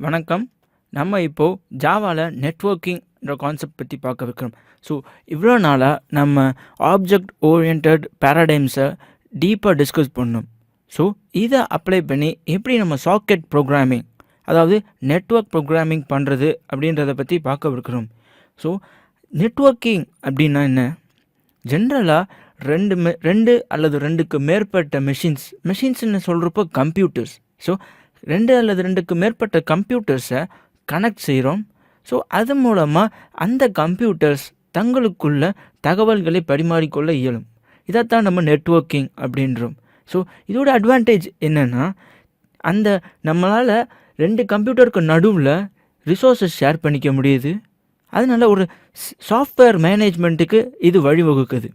வணக்கம். நம்ம இப்போ ஜாவால நெட்வொர்க்கிங்ன்ற கான்செப்ட் பத்தி பார்க்க இருக்கிறோம். ஸோ, இவ்வளோ நாளா நம்ம ஆப்ஜெக்ட் ஓரியன்டட் பேராடைம்ஸை டீப்பா டிஸ்கஸ் பண்ணோம். ஸோ, இதை அப்ளை பண்ணி எப்படி நம்ம சாக்கெட் ப்ரோக்ராமிங், அதாவது நெட்வொர்க் ப்ரோக்ராமிங் பண்ணுறது அப்படின்றத பற்றி பார்க்க இருக்கிறோம். ஸோ, நெட்வொர்க்கிங் அப்படின்னா என்ன? ஜென்ரலாக ரெண்டு அல்லது ரெண்டுக்கு மேற்பட்ட மெஷின்ஸ்ன்னு சொல்கிறப்போ கம்ப்யூட்டர்ஸ். ஸோ, 2 அல்லது 2க்கு மேற்பட்ட கம்ப்யூட்டர்ஸை கனெக்ட் செய்கிறோம். ஸோ, அது மூலமாக அந்த கம்ப்யூட்டர்ஸ் தங்களுக்குள்ள தகவல்களை பரிமாறிக்கொள்ள இயலும். இதைத்தான் நம்ம நெட்வொர்க்கிங் அப்படின்றோம். ஸோ, இதோட அட்வான்டேஜ் என்னென்னா, அந்த நம்மளால் 2 கம்ப்யூட்டருக்கு நடுவில் ரிசோர்ஸஸ் ஷேர் பண்ணிக்க முடியுது. அதனால் ஒரு சாஃப்ட்வேர் மேனேஜ்மெண்ட்டுக்கு இது வழிவகுக்குது.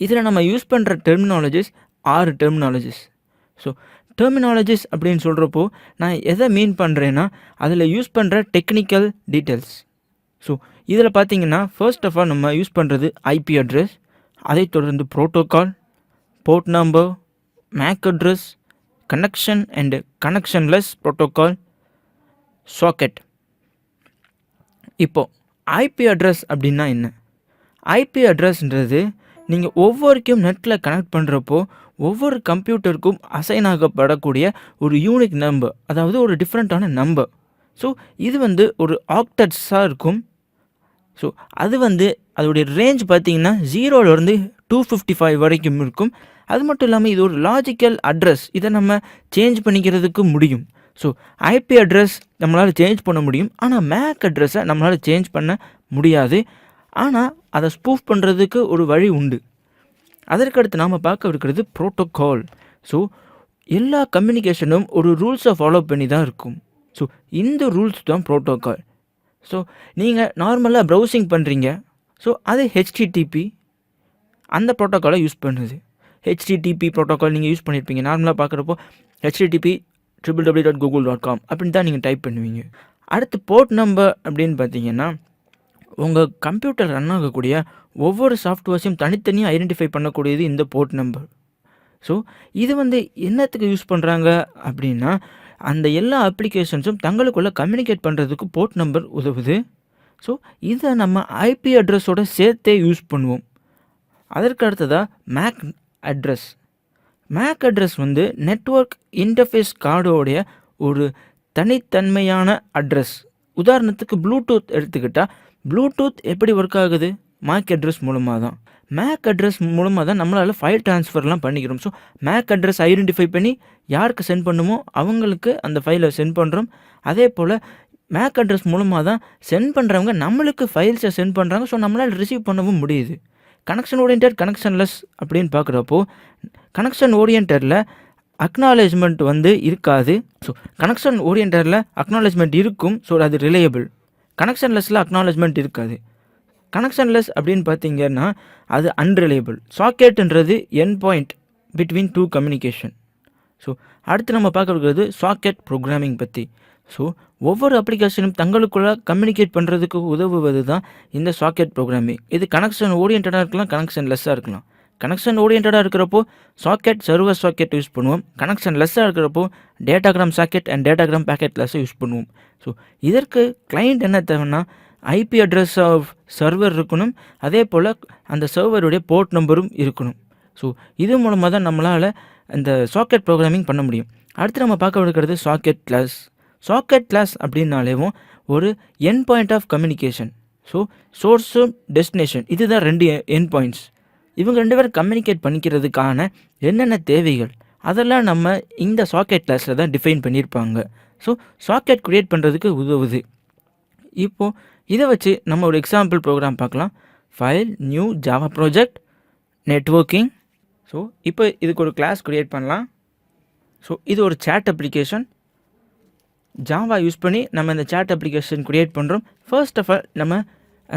இதில் நம்ம யூஸ் பண்ணுற டெர்மினாலஜிஸ் 6 டெர்மினாலஜிஸ். ஸோ, டெர்மினாலஜிஸ் அப்படின்னு சொல்கிறப்போ நான் எதை மீன் பண்ணுறேன்னா, அதில் யூஸ் பண்ணுற டெக்னிக்கல் டீட்டெயில்ஸ். ஸோ, இதில் பார்த்தீங்கன்னா ஃபர்ஸ்ட் ஆஃப் ஆல் நம்ம யூஸ் பண்ணுறது ஐபி அட்ரஸ், அதைத் தொடர்ந்து protocol, port number, MAC address, connection and connectionless protocol, socket. இப்போது ஐபி அட்ரஸ் அப்படின்னா என்ன? ஐபி அட்ரஸ்ன்றது நீங்கள் ஒவ்வொருக்கும் நெட்டில் கனெக்ட் பண்ணுறப்போ ஒவ்வொரு கம்ப்யூட்டருக்கும் அசைன் ஆகப்படக்கூடிய ஒரு யூனிக் நம்பர், அதாவது ஒரு டிஃப்ரெண்ட்டான நம்பர். ஸோ, இது ஒரு ஆக்டட்ஸாக இருக்கும். ஸோ, அதோடைய ரேஞ்ச் பார்த்திங்கன்னா 0லேருந்து 255 வரைக்கும் இருக்கும். அது மட்டும் இல்லாமல் இது ஒரு லாஜிக்கல் அட்ரஸ். இதை நம்ம சேஞ்ச் பண்ணிக்கிறதுக்கு முடியும். ஸோ, ஐபி அட்ரஸ் நம்மளால் சேஞ்ச் பண்ண முடியும். ஆனால் மேக் அட்ரஸை நம்மளால் சேஞ்ச் பண்ண முடியாது. ஆனால் அதை ஸ்பூஃப் பண்ணுறதுக்கு ஒரு வழி உண்டு. அதற்கடுத்து நாம் பார்க்க இருக்கிறது ப்ரோட்டோகால். ஸோ, எல்லா கம்யூனிகேஷனும் ஒரு ரூல்ஸை ஃபாலோ பண்ணி தான் இருக்கும். ஸோ, இந்த ரூல்ஸ் தான் ப்ரோட்டோகால். ஸோ, நீங்கள் நார்மலாக ப்ரௌசிங் பண்ணுறீங்க. ஸோ, அது ஹெச்டிடிபி அந்த ப்ரோட்டோக்காலை யூஸ் பண்ணுது. ஹெச்டிடிபி ப்ரோட்டோக்கால் நீங்கள் யூஸ் பண்ணியிருப்பீங்க. நார்மலாக பார்க்குறப்போ ஹெச்டிடிபி www.google.com அப்படின்னு தான் நீங்கள் டைப் பண்ணுவீங்க. அடுத்து போர்ட் நம்பர் அப்படின்னு பார்த்தீங்கன்னா, உங்கள் கம்ப்யூட்டர் ரன் ஆகக்கூடிய ஒவ்வொரு சாஃப்ட்வேர்ஸையும் தனித்தனியாக ஐடென்டிஃபை பண்ணக்கூடியது இந்த போர்ட் நம்பர். ஸோ, இது என்னத்துக்கு யூஸ் பண்ணுறாங்க அப்படின்னா, அந்த எல்லா அப்ளிகேஷன்ஸும் தங்களுக்குள்ளே கம்யூனிகேட் பண்ணுறதுக்கு போர்ட் நம்பர் உதவுது. ஸோ, இதை நம்ம ஐபி அட்ரஸோடு சேர்த்தே யூஸ் பண்ணுவோம். அதற்கு அடுத்ததாக MAC address. MAC address network interface கார்டோடைய ஒரு தனித்தன்மையான அட்ரஸ். உதாரணத்துக்கு ப்ளூடூத் எடுத்துக்கிட்டால், ப்ளூடூத் எப்படி ஒர்க் ஆகுது? மேக் அட்ரஸ் மூலமாக தான். மேக் அட்ரஸ் மூலமாக தான் நம்மளால் ஃபைல் ட்ரான்ஸ்ஃபர்லாம் பண்ணிக்கிறோம். ஸோ, மேக் அட்ரஸ் ஐடென்டிஃபை பண்ணி யாருக்கு சென்ட் பண்ணுமோ அவங்களுக்கு அந்த ஃபைலை சென்ட் பண்ணுறோம். அதே போல் மேக் அட்ரஸ் மூலமாக தான் சென்ட் பண்ணுறவங்க நம்மளுக்கு ஃபைல்ஸை சென்ட் பண்ணுறாங்க. ஸோ, நம்மளால் ரிசீவ் பண்ணவும் முடியுது. கனெக்ஷன் ஓரியன்டட், கனெக்ஷன்லெஸ் அப்படின்னு பார்க்குறப்போ, கனெக்ஷன் ஓரியன்டடில் அக்னாலேஜ்மெண்ட் இருக்காது. ஸோ, கனெக்ஷன் ஓரியன்டடில் அக்னாலேஜ்மெண்ட் இருக்கும். ஸோ, அது ரிலையபிள். கனெக்ஷன்லெஸ்ஸில் அக்னாலேஜ்மெண்ட் இருக்காது. கனெக்ஷன்லெஸ் அப்படின்னு பார்த்தீங்கன்னா அது அன்ரிலையபிள். சாக்கெட்டுன்றது என் பாயிண்ட் பிட்வீன் 2 கம்யூனிகேஷன். ஸோ, அடுத்து நம்ம பார்க்க இருக்கிறது சாக்கெட் ப்ரோக்ராமிங் பற்றி. ஸோ, ஒவ்வொரு அப்ளிகேஷனும் தங்களுக்குள்ளே கம்யூனிகேட் பண்ணுறதுக்கு உதவுவது தான் இந்த சாக்கெட் ப்ரோக்ராமிங். இது கனெக்ஷன் ஓரியன்டாக இருக்கலாம், கனெக்ஷன் லெஸ்ஸாக இருக்கலாம். கனெக்ஷன் ஓரியன்டாக இருக்கிறப்போ சாக்கெட், சர்வர் சாக்கெட் யூஸ் பண்ணுவோம். கனெக்ஷன் லெஸ்ஸாக இருக்கிறப்போ datagram socket and datagram packet லெஸ்ஸை யூஸ் பண்ணுவோம். ஸோ, இதற்கு கிளைண்ட் என்ன தேவைன்னா, ஐபி அட்ரஸ் ஆஃப் சர்வர் இருக்கணும். அதே போல் அந்த சர்வருடைய போர்ட் நம்பரும் இருக்கணும். ஸோ, இது மூலமாக தான் நம்மளால் அந்த சாக்கெட் ப்ரோக்ராமிங் பண்ண முடியும். அடுத்து நம்ம பார்க்க இருக்கிறது சாக்கெட் கிளாஸ். சாக்கெட் கிளாஸ் அப்படின்னாலேவும் ஒரு end point of communication. So, சோர்ஸும் டெஸ்டினேஷன், இதுதான் 2 என் பாயிண்ட்ஸ். இவங்க 2 பேரும் கம்யூனிகேட் பண்ணிக்கிறதுக்கான என்னென்ன தேவைகள் அதெல்லாம் நம்ம இந்த சாக்கெட் கிளாஸில் தான் டிஃபைன் பண்ணியிருப்பாங்க. ஸோ, சாக்கெட் க்ரியேட் பண்ணுறதுக்கு உதவுது. இப்போது இதை வச்சு நம்ம ஒரு எக்ஸாம்பிள் ப்ரோக்ராம் பார்க்கலாம். File, new Java project, networking. So, இப்போ இதுக்கு ஒரு கிளாஸ் க்ரியேட் பண்ணலாம். ஸோ, இது ஒரு சேட் அப்ளிகேஷன். ஜாவா யூஸ் பண்ணி நம்ம இந்த சேட் அப்ளிகேஷன் க்ரியேட் பண்ணுறோம். ஃபர்ஸ்ட் ஆஃப் ஆல் நம்ம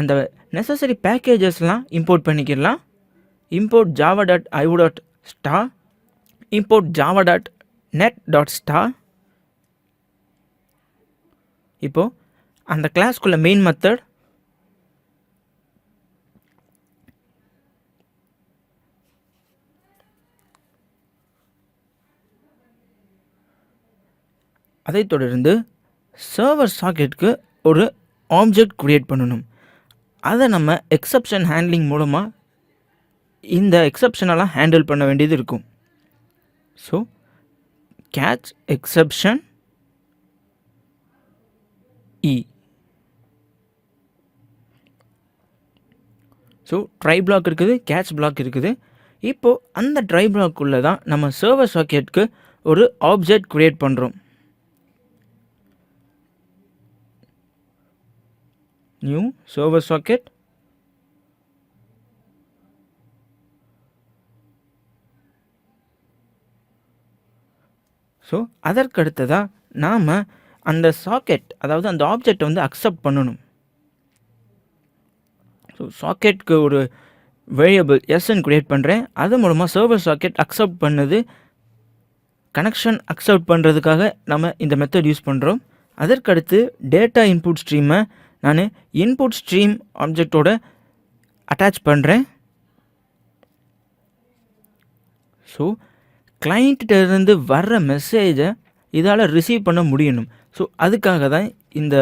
அந்த நெசசரி பேக்கேஜஸ்லாம் இம்போர்ட் பண்ணிக்கலாம். Import java.io.star, import java.net.star. இப்போது அந்த கிளாஸ்க்குள்ள மெயின் மெத்தட், அதைத் தொடர்ந்து சர்வர் சாக்கெட்டுக்கு ஒரு ஆப்ஜெக்ட் க்ரியேட் பண்ணணும். அதை நம்ம எக்ஸப்ஷன் ஹேண்ட்லிங் மூலமாக இந்த எக்ஸப்ஷனெல்லாம் ஹேண்டில் பண்ண வேண்டியது இருக்கும். So catch exception so try block இருக்குது, கேட்ச் பிளாக் இருக்குது. இப்போது அந்த ட்ரை பிளாக்குள்ளே தான் நம்ம சர்வர் சாக்கெட்டுக்கு ஒரு ஆப்ஜெக்ட் க்ரியேட் பண்ணுறோம். New server socket. ஸோ அதற்கடுத்ததாக நாம் அந்த சாக்கெட், அதாவது அந்த ஆப்ஜெக்டை வந்து அக்செப்ட் பண்ணணும். ஸோ சாக்கெட்டுக்கு ஒரு வேரியபிள் எஸ்ன்னு க்ரியேட் பண்ணுறேன். அது மூலமாக சர்வர் சாக்கெட் அக்செப்ட் பண்ணது, கனெக்ஷன் அக்செப்ட் பண்ணுறதுக்காக நம்ம இந்த மெத்தட் யூஸ் பண்ணுறோம். அதற்கடுத்து டேட்டா இன்புட் ஸ்ட்ரீமை நான் இன்புட் ஸ்ட்ரீம் ஆப்ஜெக்டோட அட்டாச் பண்ணுறேன். ஸோ கிளைண்ட்டிருந்து வர்ற மெசேஜை இதால் ரிசீவ் பண்ண முடியணும். ஸோ அதுக்காக தான் இந்த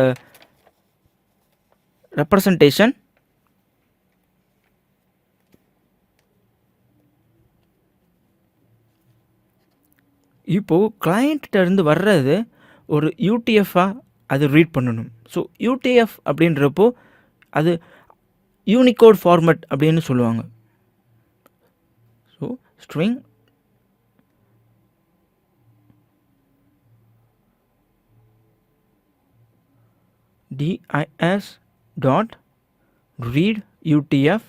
ரெப்ரசன்டேஷன். இப்போது கிளைண்ட்டிருந்து வர்றது ஒரு யூடிஎஃப்பாக அது ரீட் பண்ணணும். ஸோ யூடிஎஃப் அப்படின்றப்போ அது யூனிகோட் ஃபார்மேட் அப்படின்னு சொல்லுவாங்க. So string dis dot read UDF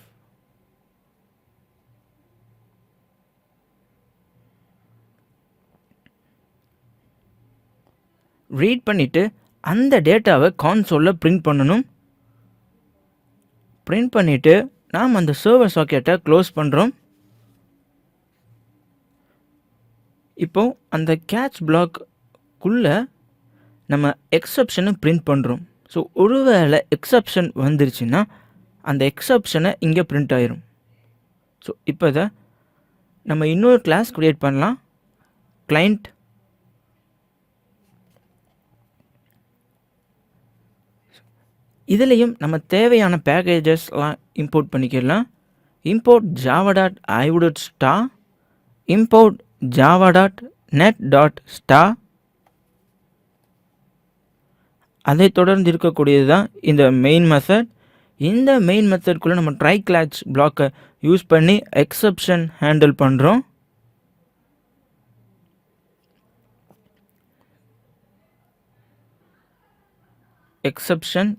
read பண்ணிவிட்டு அந்த டேட்டாவை கான்சோலில் பிரிண்ட் பண்ணணும். பிரிண்ட் பண்ணிவிட்டு நாம் அந்த சர்வர் சாக்கெட்டை க்ளோஸ் பண்ணுறோம். இப்போது அந்த கேட்ச் பிளாக்குள்ளே நம்ம எக்ஸப்ஷனை பிரிண்ட் பண்ணுறோம். ஸோ ஒருவேளை எக்ஸப்ஷன் வந்துருச்சுன்னா அந்த எக்ஸப்ஷனை இங்கே பிரிண்ட் ஆயிரும். ஸோ இப்போ இதை நம்ம இன்னொரு கிளாஸ் க்ரியேட் பண்ணலாம். கிளைண்ட் இதுலேயும் நம்ம தேவையான பேக்கேஜஸ்லாம் இம்போர்ட் பண்ணிக்கலாம். Import Java dot IO dot star, import Java dot net dot star. அதை தொடர்ந்து இருக்கக்கூடியது தான் இந்த மெயின் மெத்தட். இந்த மெயின் மெத்தட்குள்ளே நம்ம ட்ரை கிளாச் பிளாக்கை யூஸ் பண்ணி எக்ஸப்ஷன் ஹேண்டில் பண்ணுறோம். எக்ஸப்ஷன்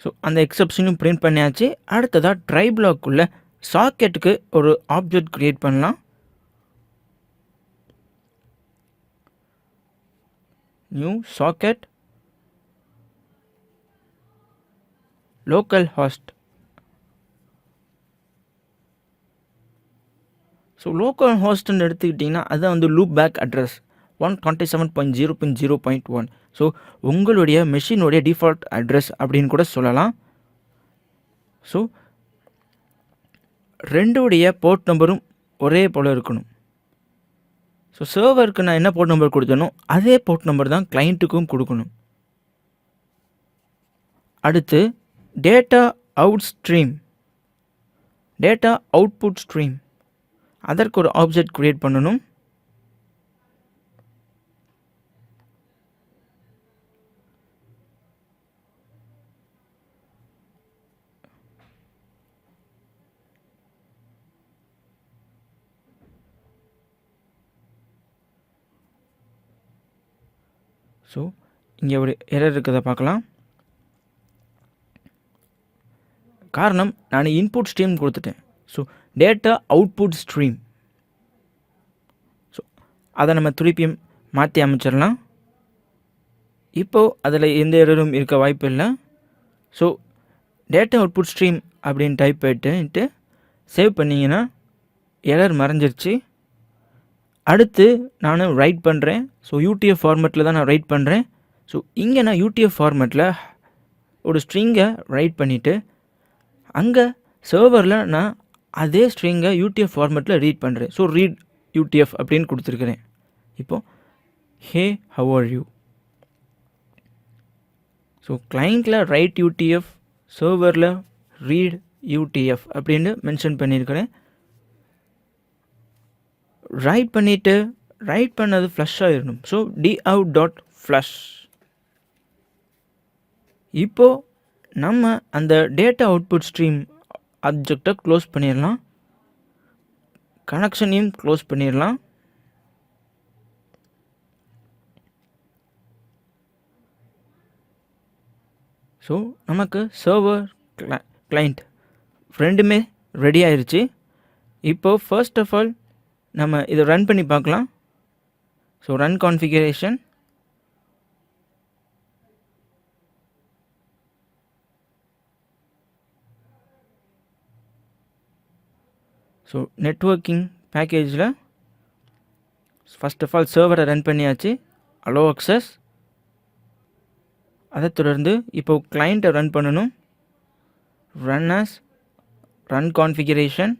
ஸோ அந்த எக்ஸப்ஷனும் பிரிண்ட் பண்ணியாச்சு. அடுத்ததாக ட்ரை பிளாக்குள்ளே சாக்கெட்டுக்கு ஒரு ஆப்ஜெக்ட் க்ரியேட் பண்ணலாம். New socket local host. So local ஹாஸ்ட்னு எடுத்துக்கிட்டிங்கன்னா அதுதான் வந்து லூப் பேக் அட்ரஸ் 127.0.0.1. ஸோ உங்களுடைய மெஷினுடைய டிஃபால்ட் அட்ரஸ் அப்படின்னு கூட சொல்லலாம். ஸோ ரெண்டுடைய போர்ட் நம்பரும் ஒரே போல் இருக்கணும். ஸோ சர்வருக்கு நான் என்ன போர்ட் நம்பர் கொடுத்தனோ அதே போர்ட் நம்பர் தான் கிளைண்ட்டுக்கும் கொடுக்கணும். அடுத்து டேட்டா அவுட்புட் ஸ்ட்ரீம் அதற்கு ஒரு ஆப்ஜெக்ட் க்ரியேட் பண்ணணும். ஸோ இங்கே ஒரு எரர் இருக்கிறத பார்க்கலாம். காரணம் நான் இன்புட் ஸ்ட்ரீம் கொடுத்துட்டேன். So data output stream. So அதை நம்ம திருப்பியும் மாற்றி அமைச்சிடலாம். இப்போது அதில் எந்த எரரும் இருக்க வாய்ப்பு இல்லை. ஸோ டேட்டா அவுட்புட் ஸ்ட்ரீம் அப்படின்னு டைப் பண்ணிட்டு சேவ் பண்ணிங்கன்னா எரர் மறைஞ்சிருச்சு. அடுத்து நான் ரைட் பண்ணுறேன். ஸோ யூடிஎஃப் ஃபார்மேட்டில் தான் நான் ரைட் பண்ணுறேன். ஸோ இங்கே நான் யூடிஎஃப் ஃபார்மேட்டில் ஒரு ஸ்ட்ரிங்கை ரைட் பண்ணிவிட்டு அங்கே சர்வரில் நான் அதே ஸ்ட்ரிங்கை UTF ஃபார்மேட்டில் ரீட் பண்ணுறேன். ஸோ ரீட் UTF அப்படின்னு கொடுத்துருக்குறேன். இப்போது hey how are you. So கிளைண்ட்டில் ரைட் UTF, சர்வரில் ரீட் UTF அப்படின்னு மென்ஷன் பண்ணியிருக்கிறேன். ரைட் பண்ணிவிட்டு ரைட் பண்ணது ஃப்ளஷ் ஆகிடணும். So dout.flush. இப்போது நம்ம அந்த டேட்டா அவுட்புட் ஸ்ட்ரீம் ஆப்ஜெக்டை க்ளோஸ் பண்ணிடலாம். கனெக்ஷனையும் க்ளோஸ் பண்ணிடலாம். ஸோ நமக்கு சர்வர் கிளைண்ட் ரெண்டுமே ரெடி ஆயிடுச்சு. இப்போது ஃபர்ஸ்ட் ஆஃப் ஆல் நம்ம இதை ரன் பண்ணி பார்க்கலாம். So run configuration. So networking பேக்கேஜில் ஃபர்ஸ்ட் ஆஃப் ஆல் சர்வரை ரன் பண்ணியாச்சு. Allow access. அதை தொடர்ந்து இப்போது கிளைண்ட்டை ரன் பண்ணணும். Run as run configuration.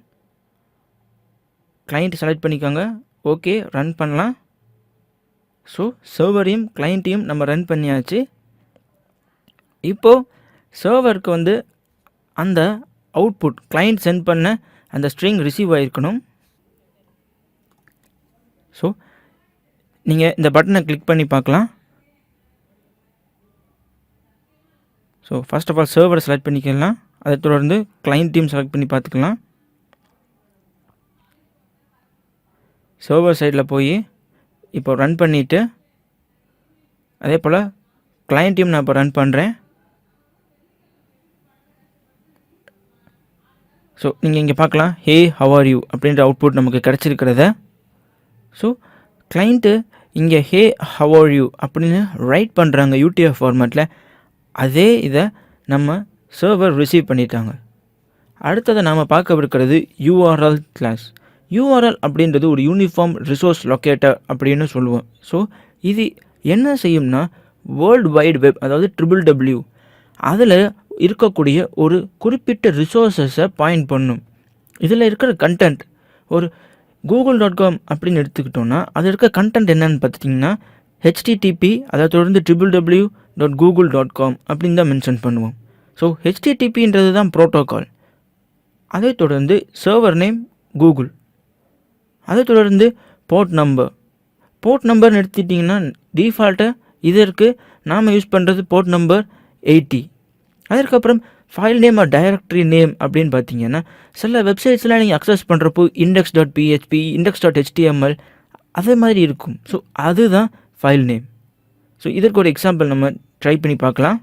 Client select பண்ணிக்கோங்க. ஓகே, ரன் பண்ணலாம். ஸோ சர்வரையும் கிளைண்ட்டையும் நம்ம ரன் பண்ணியாச்சு. இப்போது சர்வருக்கு வந்து அந்த அவுட்புட் கிளைண்ட் சென்ட் பண்ண அந்த ஸ்ட்ரிங் ரிசீவ் ஆகிருக்கணும். ஸோ நீங்கள் இந்த பட்டனை கிளிக் பண்ணி பார்க்கலாம். ஸோ ஃபர்ஸ்ட் ஆஃப் ஆல் சர்வரை செலக்ட் பண்ணிக்கலாம். அதை தொடர்ந்து கிளைண்ட்டையும் செலக்ட் பண்ணி பார்த்துக்கலாம். சர்வர் சைடில் போய் இப்போ ரன் பண்ணிவிட்டு அதே போல் கிளைண்ட்டையும் நான் இப்போ ரன் பண்ணுறேன். ஸோ நீங்கள் இங்கே பார்க்கலாம், ஹே ஹவ் ஆர் யூ அப்படின்ற அவுட்புட் நமக்கு கிடச்சிருக்கிறத. ஸோ கிளைண்ட்டு இங்கே ஹே ஹவ் ஆர் யூ அப்படின்னு ரைட் பண்ணுறாங்க UTF ஃபார்மேட்டில். அதே இதை நம்ம சர்வர் ரிசீவ் பண்ணிட்டாங்க. அடுத்ததை நாம் பார்க்கவிருக்கிறது URL கிளாஸ். URL அப்படின்றது ஒரு யூனிஃபார்ம் ரிசோர்ஸ் லொக்கேட்டர் அப்படின்னு சொல்லுவோம். ஸோ இது என்ன செய்யும்னா வேர்ல்டு வைட் வெப், அதாவது WWW, அதில் இருக்கக்கூடிய ஒரு குறிப்பிட்ட ரிசோர்ஸஸை பாயிண்ட் பண்ணும். இதில் இருக்கிற கண்டென்ட் ஒரு google.com அப்படின்னு எடுத்துக்கிட்டோன்னா அது இருக்க கண்டென்ட் என்னன்னு பார்த்துட்டிங்கன்னா HTTP, அதை தொடர்ந்து www.google.com அப்படின்னு தான் மென்ஷன் பண்ணுவோம். ஸோ HTTPன்றது தான் ப்ரோட்டோகால். அதை தொடர்ந்து சர்வர் நேம் கூகுள். அதை தொடர்ந்து போர்ட் நம்பர்னு எடுத்துட்டிங்கன்னா டிஃபால்ட்டாக இதற்கு நாம் யூஸ் பண்ணுறது போர்ட் நம்பர் 80. அதற்கப்புறம் file name or directory name அப்படின்னு பார்த்தீங்கன்னா சில வெப்சைட்ஸ்லாம் நீங்கள் அக்சஸ் பண்ணுறப்போ index.php, index.html அதே மாதிரி இருக்கும். ஸோ அதுதான் ஃபைல் நேம். ஸோ இதற்கு ஒரு எக்ஸாம்பிள் நம்ம ட்ரை பண்ணி பார்க்கலாம்.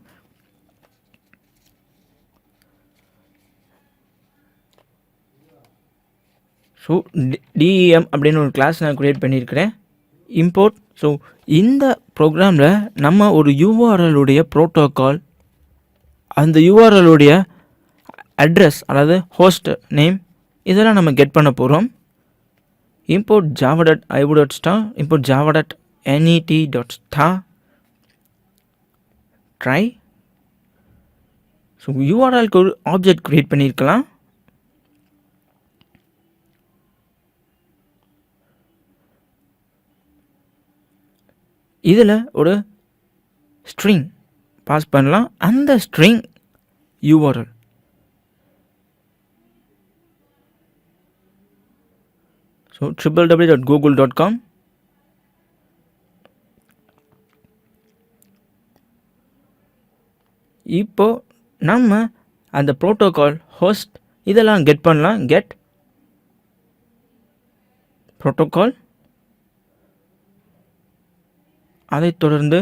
ஸோ DEM அப்படின்னு ஒரு கிளாஸ் நான் க்ரியேட் பண்ணியிருக்கிறேன். இம்போர்ட். ஸோ இந்த ப்ரோக்ராமில் நம்ம ஒரு URL-உடைய ப்ரோட்டோகால், அந்த URL-உடைய அட்ரஸ், அதாவது ஹோஸ்ட் நேம், இதெல்லாம் நம்ம கெட் பண்ண போகிறோம். Import java.io.star, import java.net.star, try. So URL-க்கு ஒரு ஆப்ஜெக்ட் க்ரியேட் பண்ணியிருக்கலாம். இதில் ஒரு ஸ்ட்ரிங் பாஸ் பண்ணலாம். அந்த ஸ்ட்ரிங் URL. So www.google.com. இப்போ நம்ம அந்த ப்ரோட்டோகால், ஹோஸ்ட் இதெல்லாம் கெட் பண்ணலாம். Get protocol. அதை தொடர்ந்து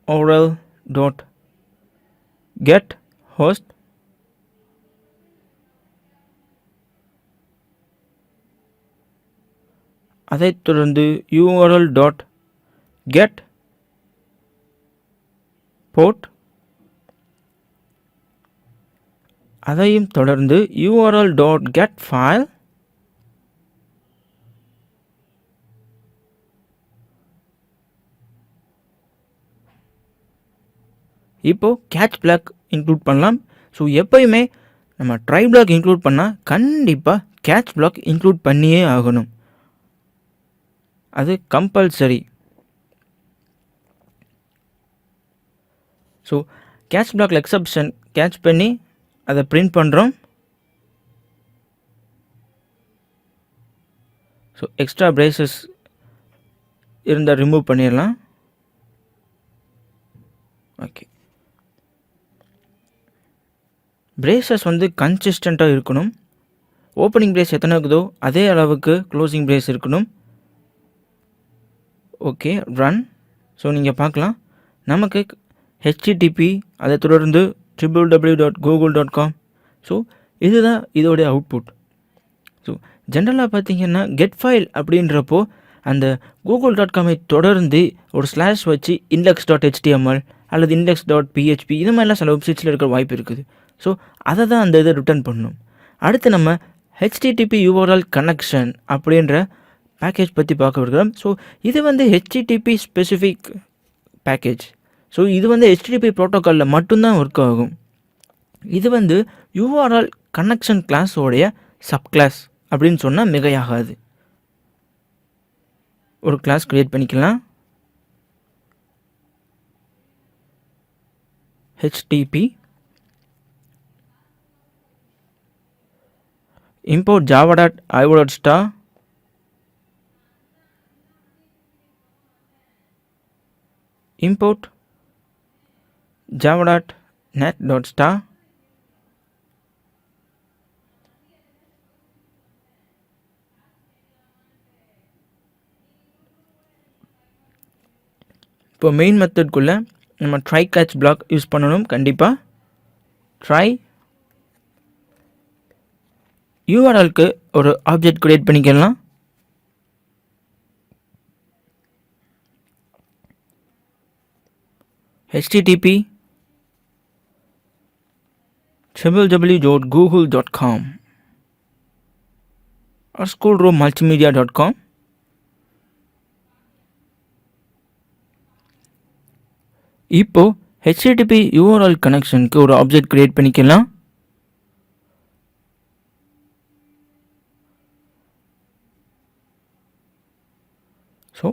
url.get host. அதை தொடர்ந்து url.get port. அதையும் தொடர்ந்து url.get file. இப்போது கேட்ச் பிளாக் இன்க்ளூட் பண்ணலாம். ஸோ எப்போயுமே நம்ம ட்ரை பிளாக் இன்க்ளூட் பண்ணால் கண்டிப்பாக கேட்ச் பிளாக் இன்க்ளூட் பண்ணியே ஆகணும். அது கம்பல்சரி. ஸோ கேட்ச் பிளாக்ல எக்ஸப்ஷன் கேட்ச் பண்ணி அதை பிரிண்ட் பண்ணுறோம். ஸோ எக்ஸ்ட்ரா பிரேசஸ் இருந்தால் ரிமூவ் பண்ணிடலாம். ஓகே, பிரேசஸ் கன்சிஸ்டண்ட்டாக இருக்கணும். ஓப்பனிங் பிரேஸ் எத்தனை இருக்குதோ அதே அளவுக்கு க்ளோசிங் பிரேஸ் இருக்கணும். Okay, run. ஸோ நீங்கள் பார்க்கலாம், நமக்கு HTTP அதை தொடர்ந்து www.google.com. ஸோ இதுதான் இதோடைய அவுட்புட். ஸோ ஜென்ரலாக பார்த்தீங்கன்னா கெட் ஃபைல் அப்படின்றப்போ அந்த google.com தொடர்ந்து ஒரு ஸ்லாஷ் வச்சு index.html அல்லது index.php இது மாதிரிலாம் சில வெப்சைட்ஸில் இருக்கிற வாய்ப்பு இருக்குது. ஸோ அதை தான் அந்த இதை ரிட்டர்ன் பண்ணணும். அடுத்து நம்ம HTTP URL கனெக்ஷன் அப்படின்ற பேக்கேஜ் பற்றி பார்க்க இருக்கிறோம். ஸோ இது HTTP ஸ்பெசிஃபிக் பேக்கேஜ். ஸோ இது HTTP ப்ரோட்டோக்காலில் மட்டும்தான் ஒர்க் ஆகும். இது URL கனெக்ஷன் கிளாஸோடைய சப் கிளாஸ் அப்படின்னு சொன்னால் மிகையாகாது. ஒரு கிளாஸ் க்ரியேட் பண்ணிக்கலாம். HTTP import java.io.star import java.net.star இப்போ மெயின் மெத்தட்குள்ளே நம்ம ட்ரை கேட்ச் பிளாக் யூஸ் பண்ணணும். கண்டிப்பாக ட்ரை யூஆர்எல்க்கு ஒரு ஆப்ஜெக்ட் க்ரியேட் பண்ணிக்கலாம். HTTP www.google.com or schoolroommultimedia.com. இப்போ HTTP URL கனெக்ஷனுக்கு ஒரு ஆப்ஜெக்ட் க்ரியேட் பண்ணிக்கலாம். ஸோ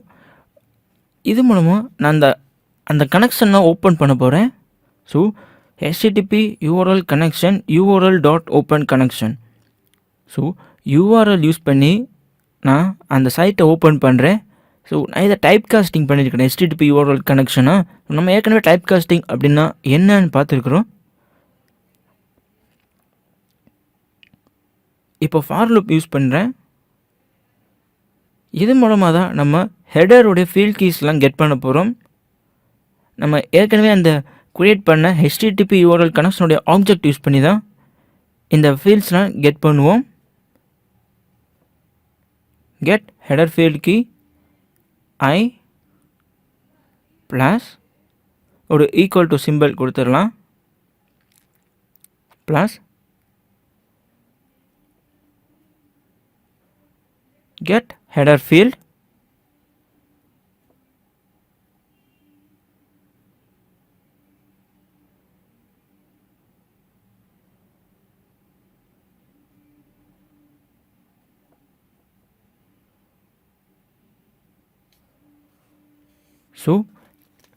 இது மூலமாக நான் அந்த கனெக்ஷனை ஓப்பன் பண்ண போகிறேன். So HTTP URL connection url.open connection. So URL use பண்ணி நான் அந்த சைட்டை ஓப்பன் பண்ணுறேன். ஸோ நான் இதை டைப் காஸ்டிங் பண்ணியிருக்கிறேன். HTTP URL கனெக்ஷனாக நம்ம ஏற்கனவே டைப் காஸ்டிங் அப்படின்னா என்னன்னு பார்த்துருக்குறோம். இப்போ ஃபார் லூப் யூஸ் பண்ணுறேன். இது மூலமாக தான் நம்ம ஹெடருடைய ஃபீல்ட் கீஸ்லாம் கெட் பண்ண போகிறோம். நம்ம ஏற்கனவே அந்த க்ரியேட் பண்ண HTTP URL கனெக்ஷனுடைய ஆப்ஜெக்ட் யூஸ் பண்ணி தான் இந்த ஃபீல்ட்ஸ்லாம் கெட் பண்ணுவோம். Get header field key I plus ஒரு ஈக்குவல் டு சிம்பிள் கொடுத்துடலாம். Plus get header field so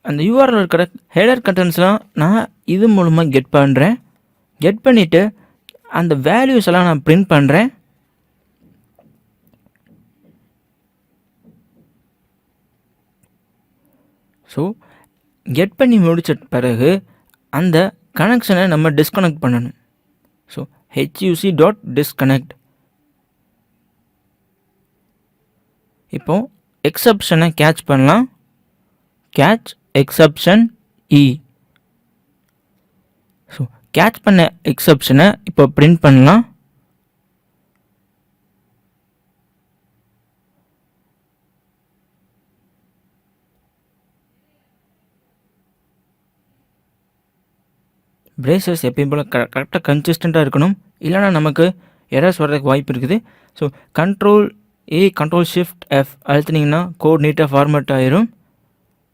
அந்த யூஆர்எல் இருக்கிற ஹெடர் கண்டென்ட்ஸ்லாம் நான் இது மூலமாக கெட் பண்ணுறேன். கெட் பண்ணிவிட்டு அந்த வேல்யூஸ் எல்லாம் நான் பிரிண்ட் பண்ணுறேன். ஸோ கெட் பண்ணி முடித்த பிறகு அந்த கனெக்ஷனை நம்ம டிஸ்கனெக்ட் பண்ணணும். So huc.disconnect. இப்போ எக்ஸப்ஷனை கேட்ச் பண்ணலாம். Catch exception E. So catch பண்ண எக்ஸப்ஷனை இப்போ பிரிண்ட் பண்ணலாம். பிரேசஸ் எப்பயும் போல் கரெக்டாக கன்சிஸ்டண்ட்டாக இருக்கணும், இல்லைனா நமக்கு எரர்ஸ் வர்றதுக்கு வாய்ப்பு இருக்குது. ஸோ Ctrl+A Ctrl+Shift+F அழுத்தினீங்கன்னா கோட் நீட்டாக ஃபார்மேட் ஆயிரும்.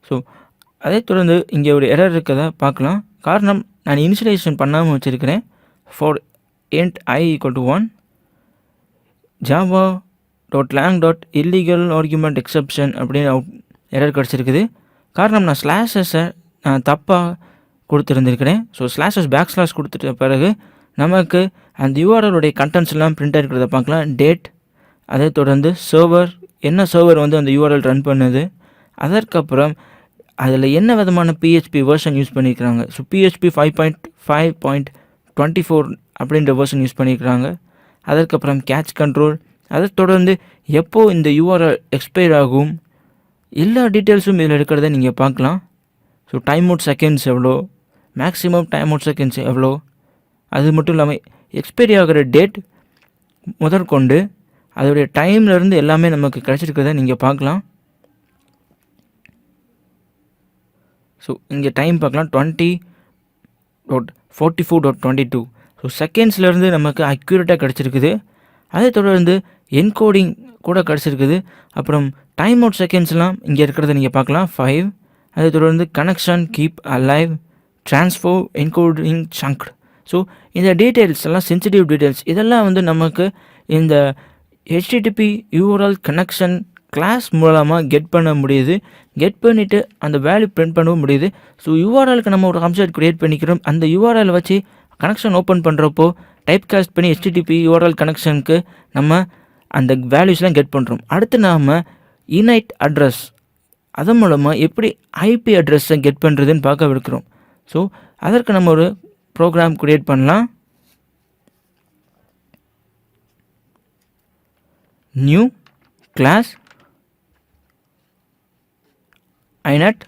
ஸோ அதே தொடர்ந்து இங்கே ஒரு எரர் இருக்கதா பார்க்கலாம். காரணம் நான் இனிஷியலைசேஷன் பண்ணாமல் வச்சுருக்கிறேன். For int I equal to 1, java.lang.illegal argument exception அப்படின்னு எரர் கிடச்சிருக்குது. காரணம் நான் ஸ்லாஷஸை நான் தப்பாக கொடுத்துருந்துருக்கிறேன். ஸோ ஸ்லாஷஸ் பேக் கொடுத்துட்ட பிறகு நமக்கு அந்த யூஆர்எலுடைய கண்டென்ட்ஸ் எல்லாம் பிரிண்ட் ஆகிருக்கிறத பார்க்கலாம். டேட், அதை தொடர்ந்து சர்வர், என்ன சர்வர் வந்து அந்த யூஆர்எல் ரன் பண்ணுது, அதற்கப்புறம் அதில் என்ன விதமான PHP வெர்ஷன் யூஸ் பண்ணியிருக்கிறாங்க. ஸோ PHP 5.5.24 அப்படின்ற வெர்ஷன் யூஸ் பண்ணியிருக்கிறாங்க. அதற்கப்புறம் கேட்ச் கண்ட்ரோல், அதை தொடர்ந்து எப்போது இந்த யூஆர்எல் எக்ஸ்பயர் ஆகும், எல்லா டீட்டெயில்ஸும் இதில் இருக்கிறத நீங்கள் பார்க்கலாம். ஸோ டைம் அவுட் செகண்ட்ஸ் எவ்வளோ, மேக்ஸிமம் டைம் அவுட் செகண்ட்ஸ் எவ்வளோ, அது மட்டும் இல்லாமல் எக்ஸ்பைரி ஆகிற டேட் முதற்கொண்டு அதோடைய டைம்லேருந்து எல்லாமே நமக்கு கிடச்சிருக்கிறத நீங்கள் பார்க்கலாம். ஸோ இங்கே டைம் பார்க்கலாம் 20.44.22. ஸோ செகண்ட்ஸ்லேருந்து நமக்கு அக்யூரேட்டாக கிடச்சிருக்குது. அதை தொடர்ந்து என்கோடிங் கூட கிடச்சிருக்குது. அப்புறம் டைம் அவுட் செகண்ட்ஸ்லாம் இங்கே இருக்கிறத நீங்கள் பார்க்கலாம் 5. அதை தொடர்ந்து connection, keep alive, transfer, encoding, chunk. So இந்த டீட்டெயில்ஸ் எல்லாம் சென்சிட்டிவ் டீட்டெயில்ஸ், இதெல்லாம் வந்து நமக்கு இந்த HTTP URL கனெக்ஷன் கிளாஸ் மூலமாக கெட் பண்ண முடியுது. கெட் பண்ணிவிட்டு அந்த வேல்யூ பிரிண்ட் பண்ணவும் முடியுது. ஸோ யூஆர்எலுக்கு நம்ம ஒரு ஆப்ஜெக்ட் க்ரியேட் பண்ணிக்கிறோம். அந்த யூஆர்எல் வச்சு கனெக்ஷன் ஓப்பன் பண்ணுறப்போ டைப் காஸ்ட் பண்ணி HTTP URL கனெக்ஷனுக்கு நம்ம அந்த வேல்யூஸ்லாம் கெட் பண்ணுறோம். அடுத்து நாம் இனைட் அட்ரஸ், அதன் மூலமாக எப்படி IP அட்ரஸை கெட் பண்ணுறதுன்னு பார்க்க இருக்கிறோம். ஸோ அதற்கு நம்ம ஒரு ப்ரோக்ராம் க்ரியேட் பண்ணலாம். நியூ கிளாஸ் inet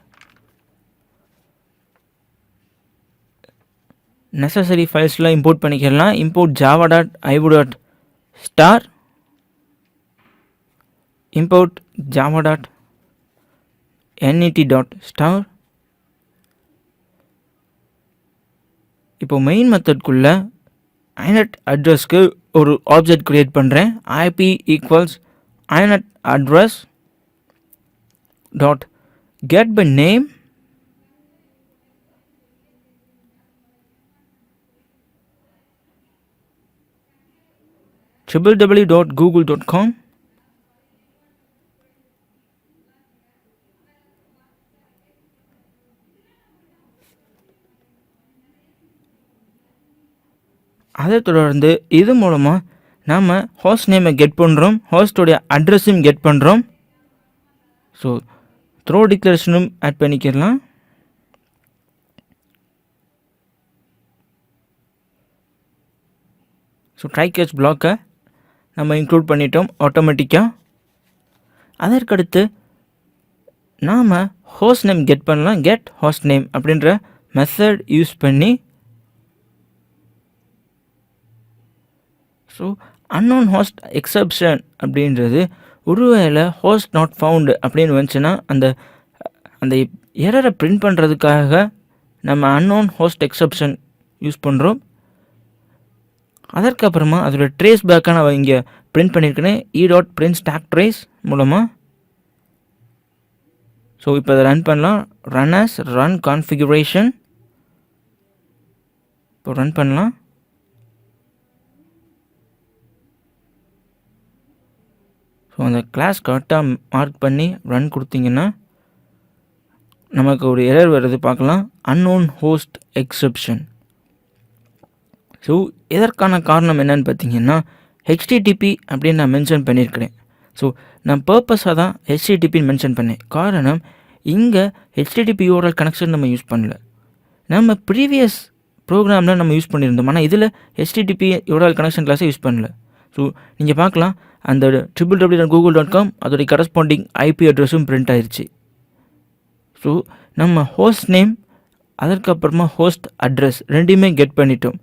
நெசசரி ஃபைல்ஸ்லாம் இம்போர்ட் பண்ணிக்கலாம். Import java.ivo.star, import java.net.star. இப்போ மெயின் மெத்தட்குள்ளே inet அட்ரஸ்க்கு ஒரு ஆப்ஜெக்ட் க்ரியேட் பண்ணுறேன். IP equals inet address dot get by name www.google.com. அதை தொடர்ந்து இது மூலமாக நாம் ஹோஸ்ட் நேமை கெட் பண்ணுறோம், ஹோஸ்டோடைய அட்ரஸையும் கெட் பண்ணுறோம். ஸோ த்ரோ டிக்ளரேஷனும் ஆட் பண்ணிக்கலாம். ஸோ ட்ரை கேட்ச் பிளாக்கை நம்ம இன்க்ளூட் பண்ணிட்டோம் ஆட்டோமேட்டிக்காக. அதற்கடுத்து நாம் ஹோஸ்ட் நேம் கெட் பண்ணலாம். கெட் ஹோஸ்ட் நேம் அப்படின்ற மெத்தட் யூஸ் பண்ணி ஸோ அன்னோன் ஹோஸ்ட் எக்ஸப்ஷன் அப்படின்றது ஒருவேளை ஹோஸ்ட் நாட் ஃபவுண்டு அப்படின்னு வந்துச்சுன்னா அந்த அந்த எரரை பிரிண்ட் பண்ணுறதுக்காக நம்ம அன்னோன் ஹோஸ்ட் எக்ஸப்ஷன் யூஸ் பண்ணுறோம். அதற்கப்புறமா அதோட ட்ரேஸ் பேக்காக நான் இங்கே பிரிண்ட் பண்ணியிருக்கேன் e.print stack trace மூலமாக. ஸோ இப்போ அதை ரன் பண்ணலாம். ரன் கான்ஃபிகரேஷன் இப்போ ரன் பண்ணலாம். ஸோ அந்த கிளாஸ் கரெக்டாக மார்க் பண்ணி ரன் கொடுத்தீங்கன்னா நமக்கு ஒரு எரர் வருது பார்க்கலாம், அன்னோன் ஹோஸ்ட் எக்ஸப்ஷன். ஸோ இதற்கான காரணம் என்னன்னு பார்த்தீங்கன்னா HTTP அப்படின்னு நான் மென்ஷன் பண்ணியிருக்கிறேன். ஸோ நான் பர்பஸாக தான் HTTPன்னு மென்ஷன் பண்ணேன். காரணம் இங்கே HTTP URL கனெக்ஷன் நம்ம யூஸ் பண்ணல. நம்ம ப்ரீவியஸ் ப்ரோக்ராமில் நம்ம யூஸ் பண்ணியிருந்தோம், ஆனால் இதில் HTTP URL கனெக்ஷன் கிளாஸை யூஸ் பண்ணல. ஸோ நீங்கள் பார்க்கலாம் அந்த www.google.com அதோடைய கரஸ்பாண்டிங் IP அட்ரஸும் பிரிண்ட் ஆயிடுச்சு. ஸோ நம்ம ஹோஸ்ட் நேம் அதற்கப்புறமா ஹோஸ்ட் அட்ரஸ் ரெண்டையுமே கெட் பண்ணிட்டோம்.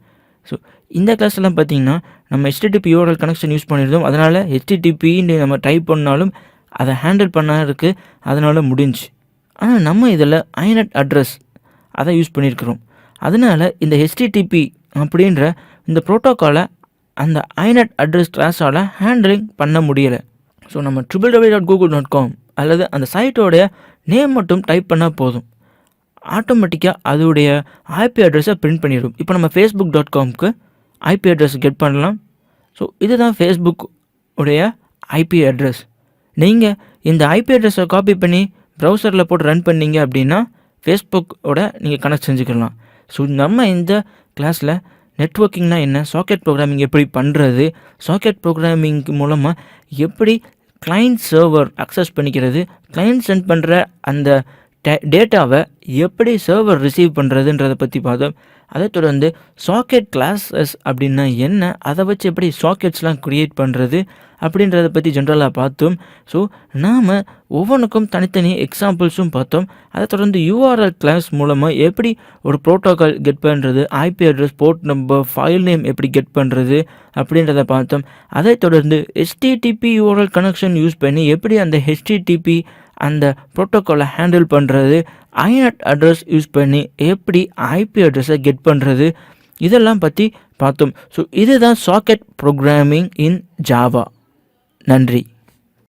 ஸோ இந்த கிளாஸ்லாம் பார்த்தீங்கன்னா நம்ம HTTP URL கனெக்ஷன் யூஸ் பண்ணியிருந்தோம். அதனால் HTTPன்னு நம்ம டைப் பண்ணாலும் அதை ஹேண்டில் பண்ணாருக்கு, அதனால் முடிஞ்சு. ஆனால் நம்ம இதில் inet அட்ரஸ் அதை யூஸ் பண்ணியிருக்கிறோம். அதனால் இந்த HTTP அப்படின்ற இந்த ப்ரோட்டோக்காலை அந்த inet அட்ரஸ் கிளாஸால் ஹேண்டிலிங் பண்ண முடியலை. ஸோ நம்ம www.google.com அல்லது அந்த சைட்டோடைய நேம் மட்டும் டைப் பண்ணால் போதும், ஆட்டோமேட்டிக்காக அதோடைய IP அட்ரஸை பிரிண்ட் பண்ணிடும். இப்போ நம்ம facebook.comக்கு ஐபி அட்ரஸ் கெட் பண்ணலாம். ஸோ இதுதான் ஃபேஸ்புக் உடைய ஐபி அட்ரஸ். நீங்கள் இந்த ஐபி அட்ரஸை காப்பி பண்ணி ப்ரௌசரில் போட்டு ரன் பண்ணீங்க அப்படின்னா ஃபேஸ்புக்கோட நீங்கள் கனெக்ட் செஞ்சுக்கலாம். ஸோ நம்ம இந்த கிளாஸில் நெட்வொர்க்கிங்னா என்ன, சாக்கெட் ப்ரோக்ராமிங் எப்படி பண்ணுறது, சாக்கெட் ப்ரோக்ராமிங் மூலமாக எப்படி கிளைண்ட் சர்வர் அக்சஸ் பண்ணிக்கிறது, கிளைண்ட் சென்ட் பண்ணுற அந்த டேட்டாவை எப்படி சர்வர் ரிசீவ் பண்ணுறதுன்றதை பற்றி பார்த்தோம். அதை தொடர்ந்து சாக்கெட் கிளாஸஸ் அப்படின்னா என்ன, அதை வச்சு எப்படி சாக்கெட்ஸ்லாம் க்ரியேட் பண்ணுறது அப்படின்றத பற்றி ஜென்ரலாக பார்த்தோம். ஸோ நாம் ஒவ்வொன்றுக்கும் தனித்தனி எக்ஸாம்பிள்ஸும் பார்த்தோம். அதை தொடர்ந்து யூஆர்எல் கிளாஸ் மூலமாக எப்படி ஒரு ப்ரோட்டோகால் கெட் பண்ணுறது, IP address, port number, file name எப்படி கெட் பண்ணுறது அப்படின்றத பார்த்தோம். அதை தொடர்ந்து HTTP யூஆர்எல் கனெக்ஷன் யூஸ் பண்ணி எப்படி அந்த HTTP அந்த ப்ரோட்டோக்காலை ஹேண்டில் பண்ணுறது, ஐநெட் அட்ரஸ் யூஸ் பண்ணி எப்படி ஐபி அட்ரஸை கெட் பண்ணுறது, இதெல்லாம் பற்றி பார்த்தோம். ஸோ இதுதான் சாக்கெட் ப்ரோக்ராமிங் இன் ஜாவா. நன்றி.